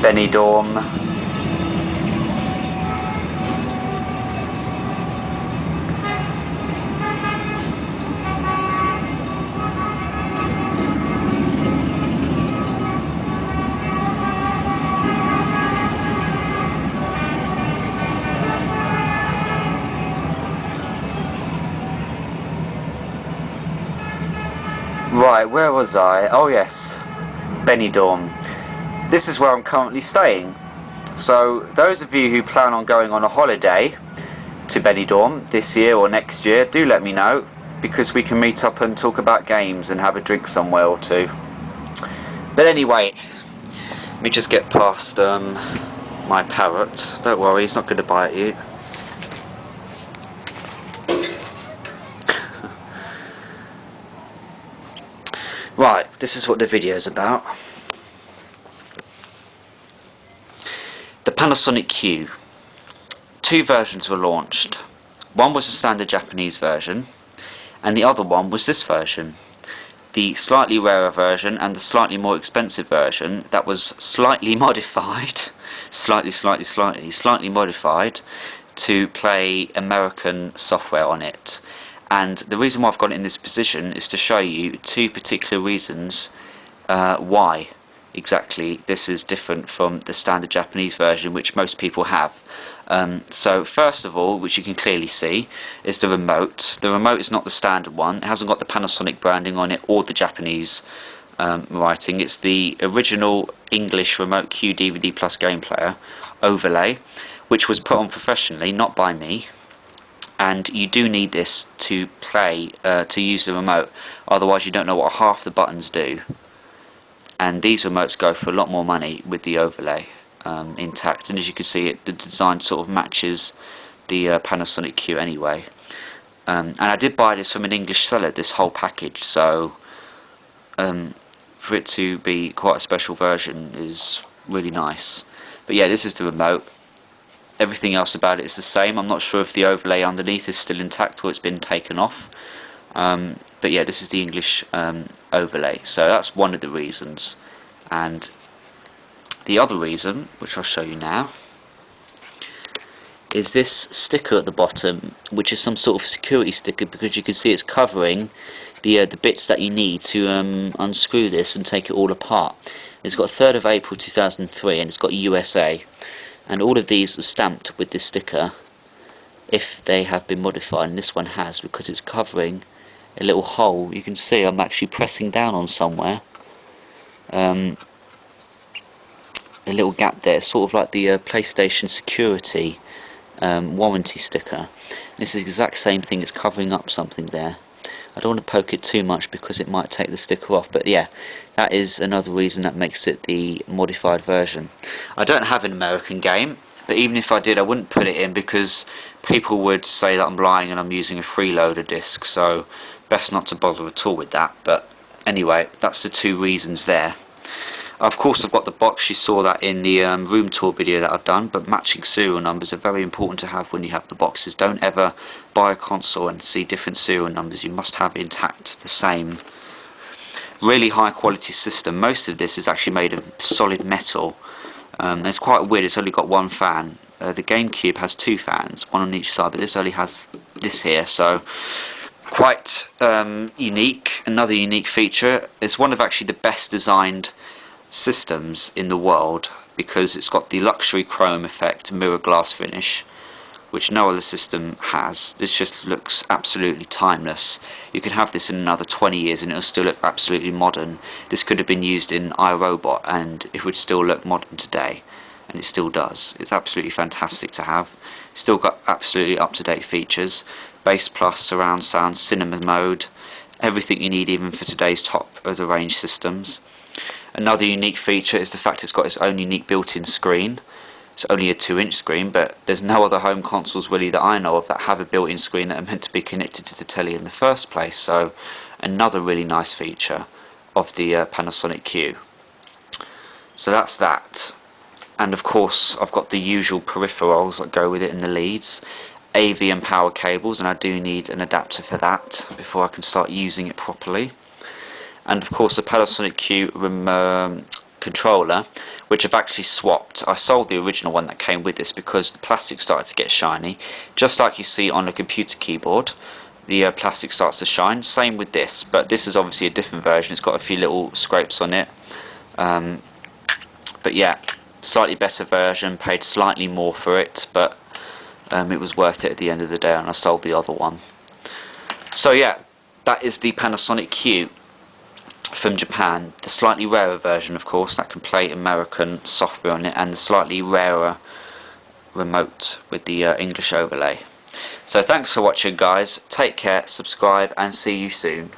Benidorm. Right, where was I? Oh yes, Benidorm. This is where I'm currently staying. So those of you who plan on going on a holiday to Benidorm this year or next year, do let me know, because we can meet up and talk about games and have a drink somewhere or two. But anyway, let me just get past my parrot. Don't worry, he's not going to bite you. Right, this is what the video is about. The Panasonic Q. Two versions were launched. One was the standard Japanese version, and the other one was this version. The slightly rarer version and the slightly more expensive version that was slightly modified, slightly modified to play American software on it. And the reason why I've got it in this position is to show you two particular reasons why exactly this is different from the standard Japanese version, which most people have. So first of all, which you can clearly see, is the remote. The remote is not the standard one. It hasn't got the Panasonic branding on it or the Japanese writing. It's the original English Remote Q DVD Plus game player overlay, which was put on professionally, not by me. And you do need this to play, to use the remote, otherwise you don't know what half the buttons do. And these remotes go for a lot more money with the overlay intact, and as you can see, the design sort of matches the Panasonic Q anyway. And I did buy this from an English seller, this whole package, so for it to be quite a special version is really nice. But yeah, this is the remote. Everything else about it is the same. I'm not sure if the overlay underneath is still intact or it's been taken off. But yeah, this is the English overlay. So that's one of the reasons. And the other reason, which I'll show you now, is this sticker at the bottom, which is some sort of security sticker, because you can see it's covering the bits that you need to unscrew this and take it all apart. It's got 3rd of April 2003 and it's got USA. And all of these are stamped with this sticker if they have been modified, and this one has, because it's covering a little hole. You can see I'm actually pressing down on somewhere. A little gap there, sort of like the PlayStation security warranty sticker. This is the exact same thing, it's covering up something there. I don't want to poke it too much because it might take the sticker off, but yeah, that is another reason that makes it the modified version. I don't have an American game, but even if I did, I wouldn't put it in because people would say that I'm lying and I'm using a freeloader disc, so best not to bother at all with that. But anyway, that's the two reasons there. Of course, I've got the box. You saw that in the room tour video that I've done, but matching serial numbers are very important to have when you have the boxes. Don't ever buy a console and see different serial numbers. You must have intact the same really high quality system. Most of this is actually made of solid metal. It's quite weird, it's only got one fan. The GameCube has two fans, one on each side, but this only has this here, so quite unique. Another unique feature, it's one of actually the best designed systems in the world, because it's got the luxury chrome effect, mirror glass finish, which no other system has. This just looks absolutely timeless. You could have this in another 20 years and it'll still look absolutely modern. This could have been used in iRobot and it would still look modern today, and it still does. It's absolutely fantastic to have. Still got absolutely up-to-date features, bass plus, surround sound, cinema mode, everything you need even for today's top of the range systems. Another unique feature is the fact it's got its own unique built-in screen. It's only a 2-inch screen, but there's no other home consoles really that I know of that have a built-in screen that are meant to be connected to the telly in the first place. So another really nice feature of the Panasonic Q. So that's that. And of course I've got the usual peripherals that go with it in the leads. AV and power cables, and I do need an adapter for that before I can start using it properly. And of course the Panasonic Q controller, which I've actually swapped. I sold the original one that came with this because the plastic started to get shiny, just like you see on a computer keyboard. The plastic starts to shine. Same with this, but this is obviously a different version. It's got a few little scrapes on it, but yeah, slightly better version. Paid slightly more for it, but it was worth it at the end of the day, and I sold the other one. So yeah, that is the Panasonic Q from Japan. The slightly rarer version, of course, that can play American software on it, and the slightly rarer remote with the English overlay. So thanks for watching, guys. Take care, subscribe, and see you soon.